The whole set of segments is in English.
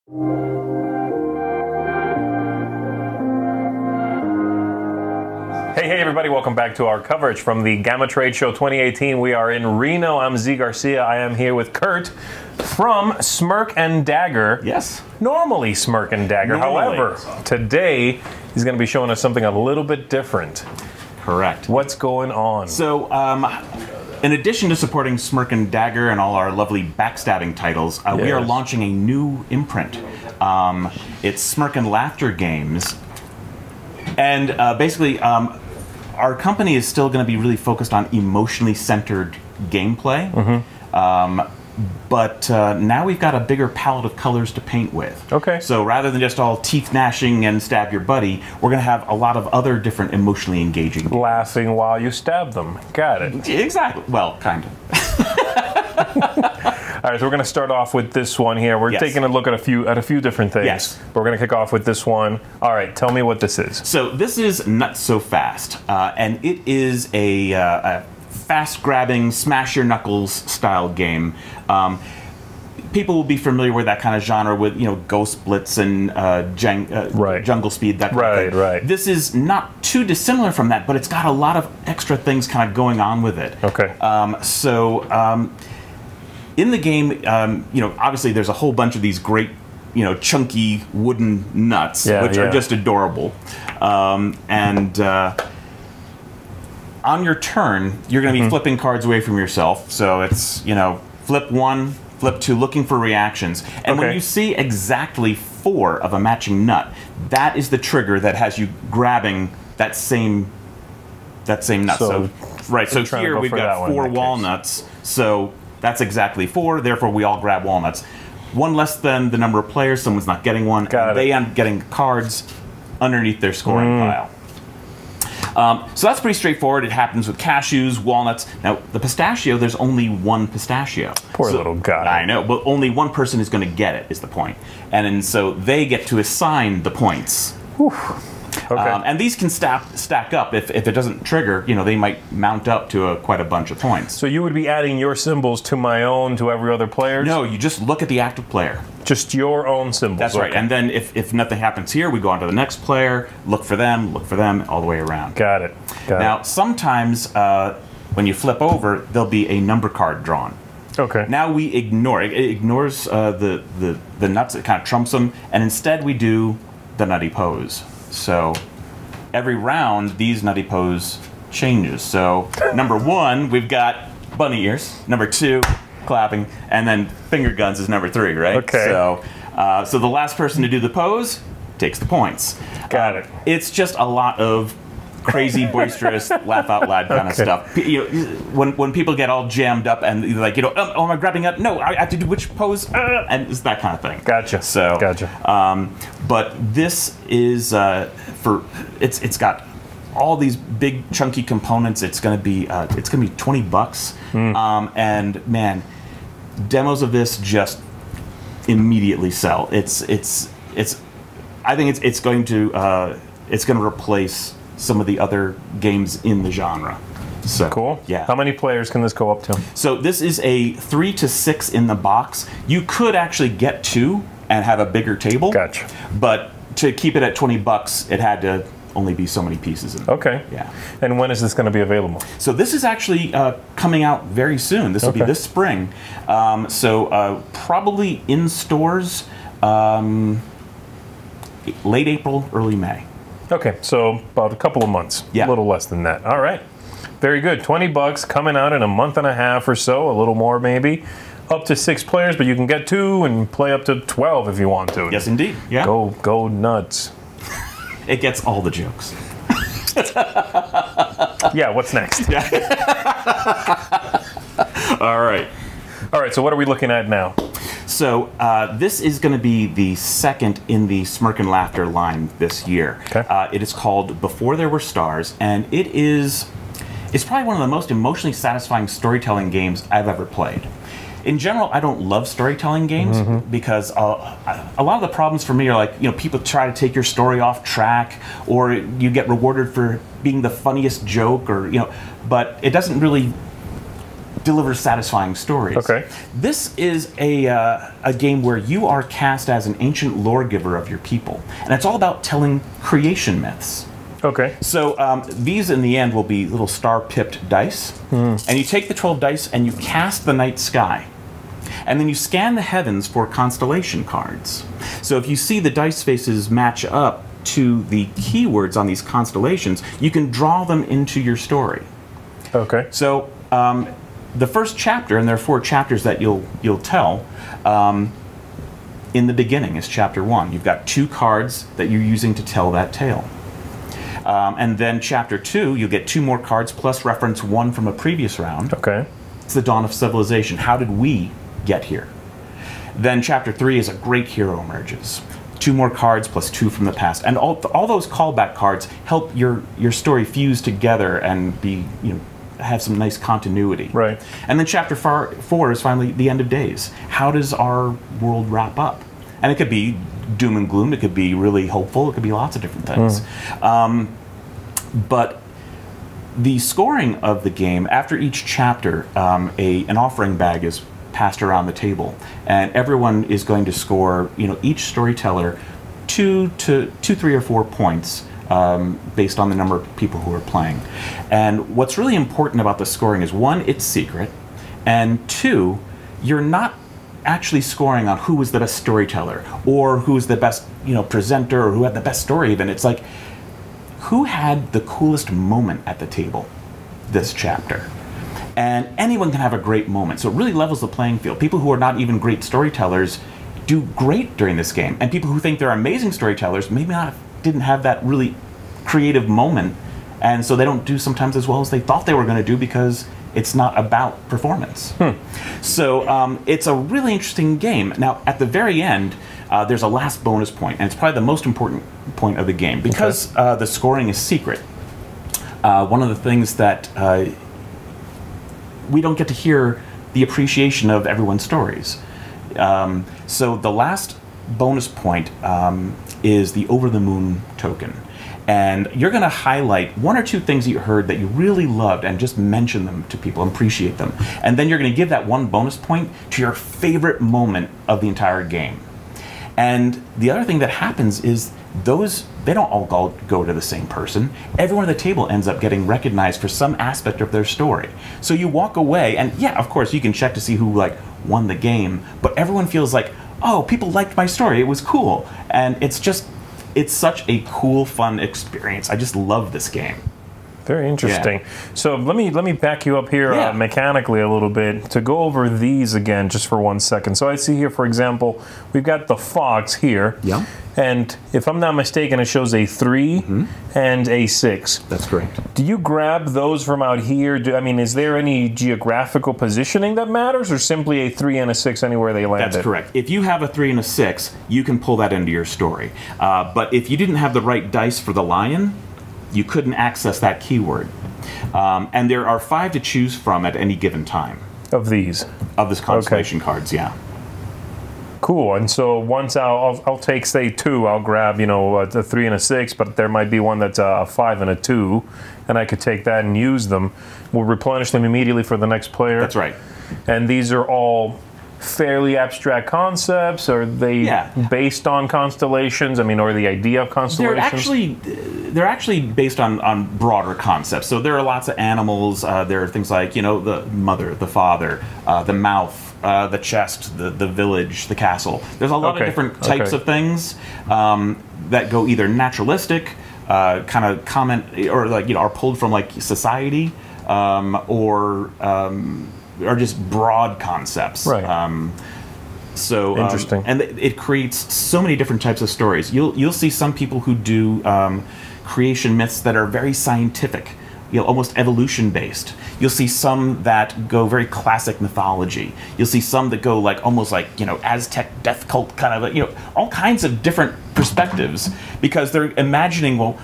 Hey everybody, welcome back to our coverage from the GAMA Trade Show 2018. We are in Reno. I'm Z Garcia. I am here with Curt from Smirk and Dagger. Yes. Normally Smirk and Dagger. Normally. However, today he's going to be showing us something a little bit different. Correct. What's going on? So, in addition to supporting Smirk and Dagger and all our lovely backstabbing titles, we are launching a new imprint. It's Smirk and Laughter Games. And basically, our company is still going to be really focused on emotionally centered gameplay. But now we've got a bigger palette of colors to paint with. Okay. So rather than just all teeth gnashing and stab your buddy, we're going to have a lot of other different emotionally engaging games. Laughing while you stab them. Got it. Exactly. Well, kind of. All right, so we're going to start off with this one here. We're taking a look at a few different things. Yes. But we're going to kick off with this one. All right, tell me what this is. So this is Nuts So Fast, and it is a fast-grabbing, smash-your-knuckles style game. People will be familiar with that kind of genre with, you know, Ghost Blitz and Jungle Speed, that kind of thing. Right. This is not too dissimilar from that, but it's got a lot of extra things kind of going on with it. Okay. In the game, you know, obviously there's a whole bunch of these great, you know, chunky wooden nuts, which are just adorable. On your turn, you're going to be flipping cards away from yourself. So it's, you know, flip one, flip two, looking for reactions. And when you see exactly 4 of a matching nut, that is the trigger that has you grabbing that same nut. So here we've got 4 walnuts. So that's exactly 4. Therefore, we all grab walnuts. One less than the number of players. Someone's not getting one. They end up getting cards underneath their scoring pile. So that's pretty straightforward. It happens with cashews, walnuts. Now, the pistachio, there's only 1 pistachio. Poor little guy. I know, but only 1 person is going to get it, is the point. And so they get to assign the points. Whew. Okay. And these can stack up. If it doesn't trigger, you know, they might mount up to quite a bunch of points. So you would be adding your symbols to my own, to every other player's? No, you just look at the active player. Just your own symbols. That's right. And then if nothing happens here, we go on to the next player, look for them, all the way around. Got it. Now, sometimes when you flip over, there'll be a number card drawn. Okay. Now we ignore it. It ignores the nuts. It kind of trumps them, and instead we do the nutty pose. So every round, these nutty pose changes. So number 1, we've got bunny ears. Number 2, clapping, and then finger guns is number 3, right? Okay. So the last person to do the pose takes the points. Got it. It's just a lot of crazy, boisterous, laugh out loud kind of stuff. You know, when people get all jammed up and they're like, you know, oh, am I grabbing up? No, I have to do which pose? And it's that kind of thing. Gotcha. So, gotcha. But this is it's got all these big chunky components. It's gonna be $20. And man, demos of this just immediately sell. I think it's going to replace some of the other games in the genre. So cool. Yeah. How many players can this go up to? So this is a 3 to 6 in the box. You could actually get 2 and have a bigger table. Gotcha. But to keep it at $20, it had to only be so many pieces in it. Okay. Yeah. And when is this going to be available? So this is actually coming out very soon. This will be this spring. Probably in stores late April, early May. Okay, so about a couple of months. Yeah. A little less than that. All right. Very good. $20 coming out in a month and a half or so, a little more maybe. Up to 6 players, but you can get 2 and play up to 12 if you want to. Yes, indeed. Yeah. Go nuts. It gets all the jokes. Yeah, what's next? All right. All right, so what are we looking at now? So this is going to be the second in the Smirk and Laughter line this year. Okay. It is called Before There Were Stars, and it's probably one of the most emotionally satisfying storytelling games I've ever played. In general, I don't love storytelling games because a lot of the problems for me are like, you know, people try to take your story off track, or you get rewarded for being the funniest joke, or, you know, but it doesn't really delivers satisfying stories. Okay. This is a game where you are cast as an ancient lore giver of your people, and it's all about telling creation myths. Okay. So these, in the end, will be little star-pipped dice, and you take the 12 dice and you cast the night sky, and then you scan the heavens for constellation cards. So if you see the dice faces match up to the keywords on these constellations, you can draw them into your story. Okay. So the first chapter, and there are 4 chapters that you'll tell. In the beginning is chapter 1. You've got 2 cards that you're using to tell that tale. And then chapter 2, you'll get 2 more cards plus reference 1 from a previous round. Okay. It's the dawn of civilization. How did we get here? Then chapter 3 is a great hero emerges. 2 more cards plus 2 from the past. And all those callback cards help your story fuse together and be, have some nice continuity. Right. And then chapter 4 is finally the end of days. How does our world wrap up? And it could be doom and gloom. It could be really hopeful. It could be lots of different things. But the scoring of the game, after each chapter, an offering bag is passed around the table, and everyone is going to score, each storyteller 2, 3, or 4 points based on the number of people who are playing. And what's really important about the scoring is, 1, it's secret, and 2, you're not actually scoring on who was the best storyteller or who was the best presenter or who had the best story. Even it's like, who had the coolest moment at the table this chapter? And anyone can have a great moment, so it really levels the playing field. People who are not even great storytellers do great during this game, and people who think they're amazing storytellers maybe didn't have that really creative moment, and so they don't do sometimes as well as they thought they were going to do because it's not about performance. So it's a really interesting game. Now, at the very end, there's a last bonus point, and it's probably the most important point of the game. Because the scoring is secret, one of the things that we don't get to hear the appreciation of everyone's stories. So the last bonus point is the Over the Moon token. And you're going to highlight 1 or 2 things you heard that you really loved and just mention them to people and appreciate them. And then you're going to give that 1 bonus point to your favorite moment of the entire game. And the other thing that happens is they don't all go to the same person. Everyone at the table ends up getting recognized for some aspect of their story. So you walk away, and yeah, of course, you can check to see who won the game, but everyone feels like, oh, people liked my story, it was cool. And it's such a cool, fun experience. I just love this game. Very interesting. Yeah. So let me back you up here mechanically a little bit to go over these again just for 1 second. So I see here, for example, we've got the fox here. Yeah. And if I'm not mistaken, it shows a 3 and a 6. That's correct. Do you grab those from out here? Is there any geographical positioning that matters, or simply a 3 and a 6 anywhere they landed? That's correct. If you have a 3 and a 6, you can pull that into your story. But if you didn't have the right dice for the lion, you couldn't access that keyword. And there are 5 to choose from at any given time. Of these? Of this constellation cards, yeah. Cool. And so once I'll take, say, 2, I'll grab, a 3 and a 6, but there might be one that's a 5 and a 2, and I could take that and use them. We'll replenish them immediately for the next player. That's right. And these are all fairly abstract concepts? Are they based on constellations? or the idea of constellations? They're actually based on broader concepts. So there are lots of animals. There are things like, the mother, the father, the mouth, the chest, the village, the castle. There's a lot of different types of things that go either naturalistic, kind of comment, or are pulled from society, or just broad concepts. Right. So interesting. And it creates so many different types of stories. You'll see some people who do creation myths that are very scientific, almost evolution based. You'll see some that go very classic mythology. You'll see some that go almost like Aztec death cult kind of all kinds of different perspectives, because they're imagining, well,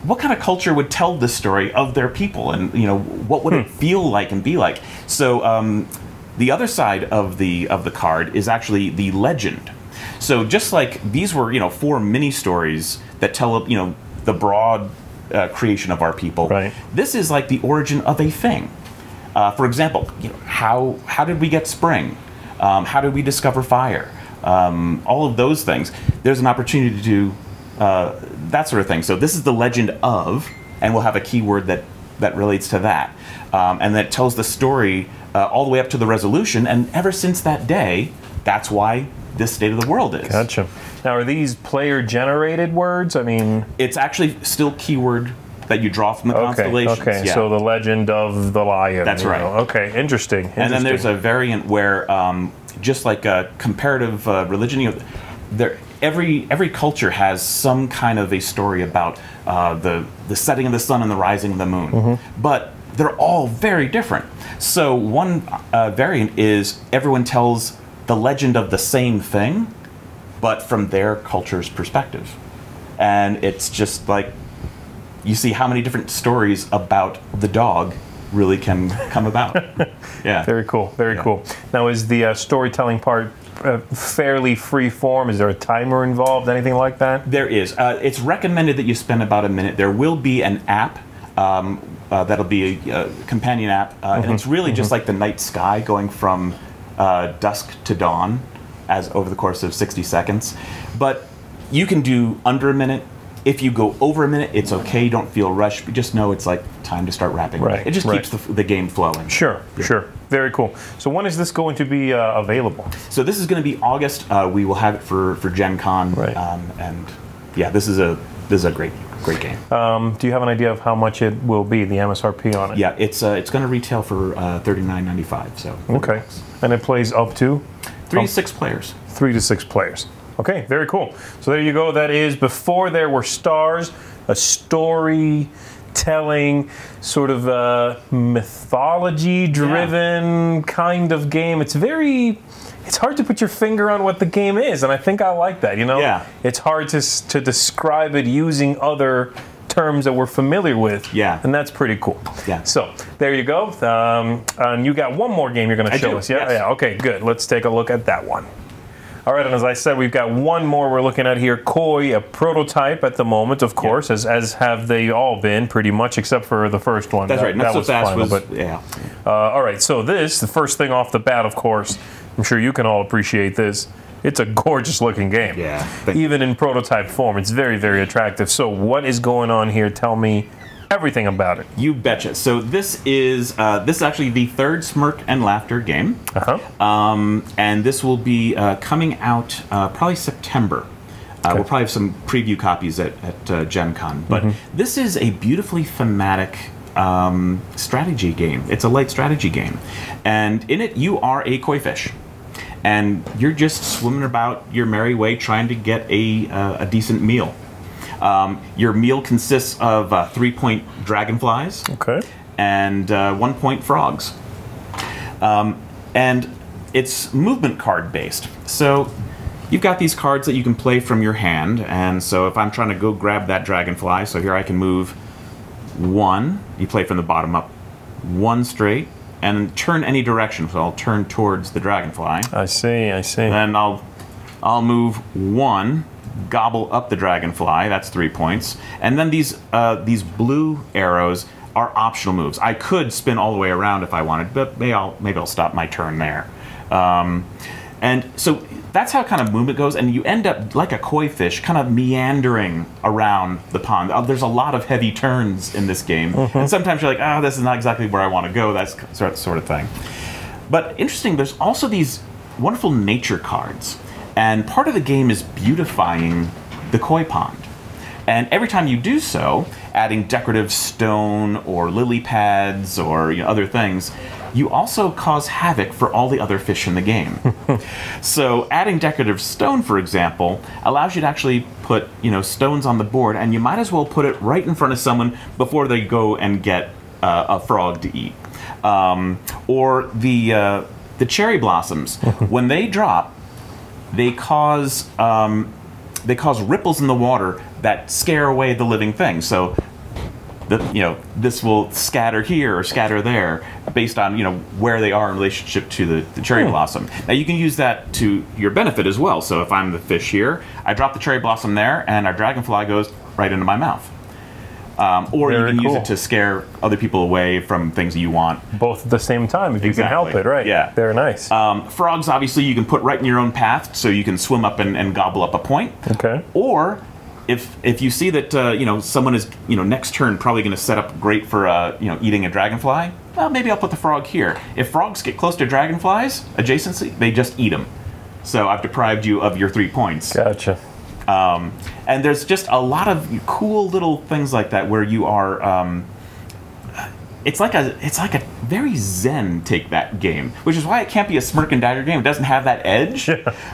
what kind of culture would tell this story of their people, and what would it feel like and be like? So the other side of the card is actually the legend. So just like these were 4 mini stories that tell the broad creation of our people. Right. This is like the origin of a thing. For example, how did we get spring? How did we discover fire? All of those things. There's an opportunity to do that sort of thing. So this is the legend of, and we'll have a keyword that relates to that. And that tells the story all the way up to the resolution, and ever since that day, that's why this state of the world is. Gotcha. Now, are these player-generated words? I mean... It's actually still keyword that you draw from the constellations. Okay, yeah. So the legend of the lion. That's right. Okay, interesting. And then there's a variant where, just like a comparative religion, every culture has some kind of a story about the setting of the sun and the rising of the moon. But they're all very different. So one variant is everyone tells the legend of the same thing, but from their culture's perspective. And it's just like, you see how many different stories about the dog really can come about. Yeah. Very cool, very cool. Now, is the storytelling part fairly free form? Is there a timer involved, anything like that? There is. It's recommended that you spend about a minute. There will be an app that'll be a companion app, and it's really just like the night sky going from dusk to dawn as over the course of 60 seconds. But you can do under a minute. If you go over a minute, it's okay. Don't feel rushed. But just know it's like time to start wrapping. Right. It just keeps the game flowing. Sure, sure. Very cool. So when is this going to be available? So this is going to be August. We will have it for Gen Con. Right. And yeah, this is a great game. Do you have an idea of how much it will be, the MSRP on it? Yeah, it's going to retail for $39.95. So okay, and it plays up to 3 to 6 players. 3 to 6 players. Okay, very cool. So there you go. That is Before There Were Stars, a storytelling, sort of mythology-driven kind of game. It's hard to put your finger on what the game is, and I think I like that, Yeah. It's hard to describe it using other terms that we're familiar with. Yeah. And that's pretty cool. Yeah. So, there you go. And you got one more game you're going to show us, yeah? Yes. Yeah, okay, good. Let's take a look at that one. All right, and as I said, we've got one more we're looking at here. Koi, a prototype at the moment, of course, as have they all been, pretty much, except for the first one. That's right. Not so fast final, was, yeah. All right, so the first thing off the bat, of course, I'm sure you can all appreciate this. It's a gorgeous-looking game. Yeah. Even in prototype form, it's very, very attractive. So what is going on here? Tell me everything about it. You betcha. So this is actually the 3rd Smirk and Laughter game. And this will be coming out probably September. We'll probably have some preview copies at Gen Con. But this is a beautifully thematic strategy game. It's a light strategy game. And in it, you are a koi fish. And you're just swimming about your merry way trying to get a decent meal. Your meal consists of 3-point dragonflies and 1-point frogs. And it's movement card based. So you've got these cards that you can play from your hand. And so if I'm trying to go grab that dragonfly, so here I can move 1. You play from the bottom up, 1 straight, and turn any direction. So I'll turn towards the dragonfly. I see, I see. Then I'll move 1. Gobble up the dragonfly, that's 3 points. And then these blue arrows are optional moves. I could spin all the way around if I wanted, but maybe I'll stop my turn there. And so that's how kind of movement goes, and you end up like a koi fish, kind of meandering around the pond. There's a lot of heavy turns in this game, and sometimes you're like, oh, this is not exactly where I want to go, that sort of thing. But interesting, there's also these wonderful nature cards. And part of the game is beautifying the koi pond. And every time you do so, adding decorative stone or lily pads or other things, you also cause havoc for all the other fish in the game. So adding decorative stone, for example, allows you to actually put stones on the board, and you might as well put it right in front of someone before they go and get a frog to eat. Or the cherry blossoms, when they drop, they cause ripples in the water that scare away the living thing. So this will scatter here or scatter there based on where they are in relationship to the cherry blossom. Now you can use that to your benefit as well. So if I'm the fish here, I drop the cherry blossom there, and our dragonfly goes right into my mouth. Or Very you can use cool. it to scare other people away from things that you want. Both at the same time, if you can help it, right? Yeah. Very nice. Frogs, obviously, you can put right in your own path, so you can swim up and gobble up a point. Okay. Or if you see that someone is next turn probably going to set up great for eating a dragonfly, well, maybe I'll put the frog here. If frogs get close to dragonflies adjacency, they just eat them. So I've deprived you of your 3 points. Gotcha. And there's just a lot of cool little things like that where you are. It's like a very zen take that game, which is why it can't be a Smirk and Dagger game. It doesn't have that edge,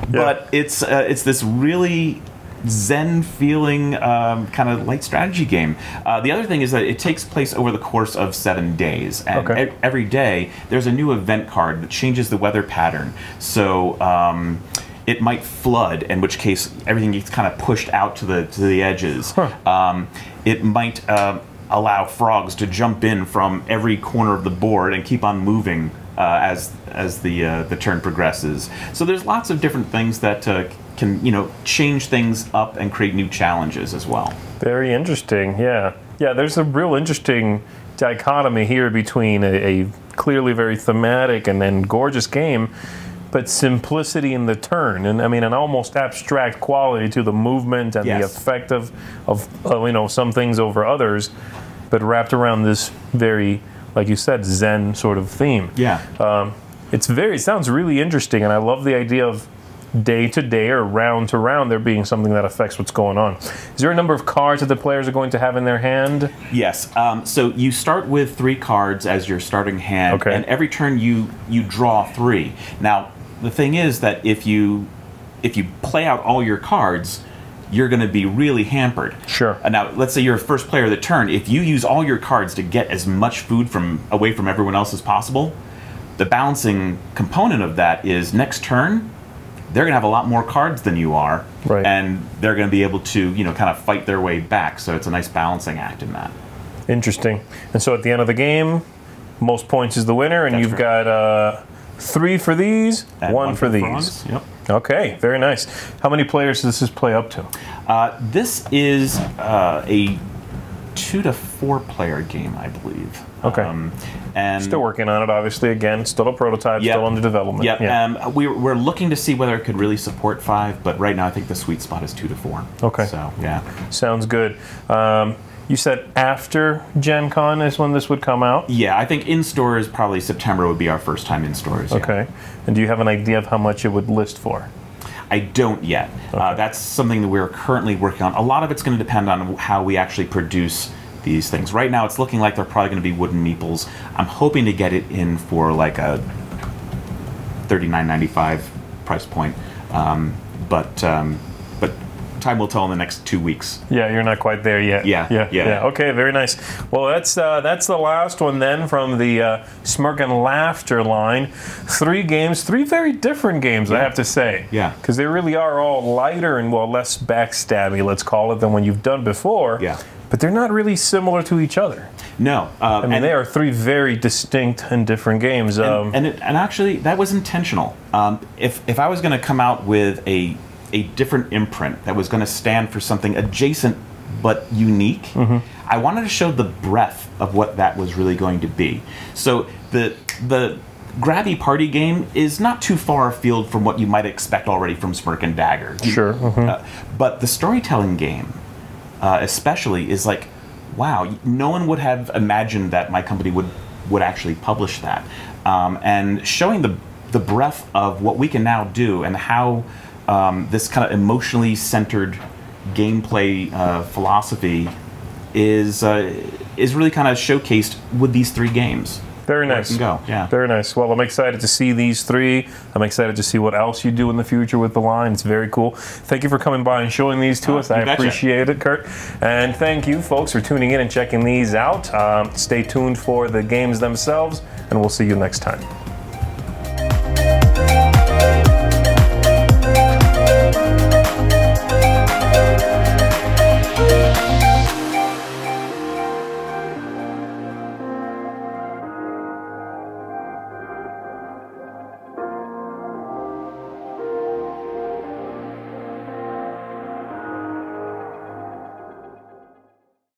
but it's this really zen feeling kind of light strategy game. The other thing is that it takes place over the course of 7 days, and every day there's a new event card that changes the weather pattern. So it might flood, in which case everything gets kind of pushed out to the edges. It might allow frogs to jump in from every corner of the board and keep on moving as the turn progresses. So there's lots of different things that can change things up and create new challenges as well. Very interesting. Yeah. There's a real interesting dichotomy here between a clearly very thematic and gorgeous game, but simplicity in the turn, and I mean an almost abstract quality to the movement and the effect of some things over others, but wrapped around this very, like you said, zen sort of theme. Yeah. It sounds really interesting, and I love the idea of day to day or round to round there being something that affects what's going on. Is there a number of cards that the players are going to have in their hand? Yes. So you start with 3 cards as your starting hand, and every turn you draw 3. Now, the thing is that if you play out all your cards, you're going to be really hampered. Sure. Now, let's say you're a first player of the turn. If you use all your cards to get as much food away from everyone else as possible, the balancing component of that is next turn, they're going to have a lot more cards than you are, and they're going to be able to kind of fight their way back. So it's a nice balancing act in that. Interesting. And so at the end of the game, most points is the winner, and you've got 3 for these, and 1 for these. Frogs. Yep. Okay, very nice. How many players does this play up to? This is a 2 to 4 player game, I believe. Okay. And still working on it, obviously. Again, still a prototype, still under development. Yep. Yeah. We're looking to see whether it could really support 5, but right now I think the sweet spot is 2 to 4. Okay. So, yeah. Sounds good. You said after Gen Con is when this would come out? Yeah, I think in stores probably September would be our first time in stores. Yeah. Okay. And do you have an idea of how much it would list for? I don't yet. That's something that we're currently working on. A lot of it's going to depend on how we actually produce these things. Right now it's looking like they're probably going to be wooden meeples. I'm hoping to get it in for like a $39.95 price point. But time will tell in the next 2 weeks. Yeah, you're not quite there yet. Yeah. Okay, very nice. Well, that's the last one then from the Smirk and Laughter line. 3 games, 3 very different games, I have to say. Yeah. Because they really are all lighter and less backstabby, let's call it, than when you've done before. Yeah. But they're not really similar to each other. No. I mean, they are 3 very distinct and different games. And actually, that was intentional. If I was going to come out with a different imprint that was going to stand for something adjacent but unique, I wanted to show the breadth of what that was really going to be. So the grabby party game is not too far afield from what you might expect already from Smirk and Dagger. Sure. But the storytelling game, especially, is like, wow, no one would have imagined that my company would actually publish that. And showing the breadth of what we can now do and how this kind of emotionally centered gameplay philosophy is really kind of showcased with these 3 games. Very nice. Yeah. Very nice. Well, I'm excited to see these 3. I'm excited to see what else you do in the future with the line. It's very cool. Thank you for coming by and showing these to us. I appreciate it, Curt. And thank you, folks, for tuning in and checking these out. Stay tuned for the games themselves, and we'll see you next time.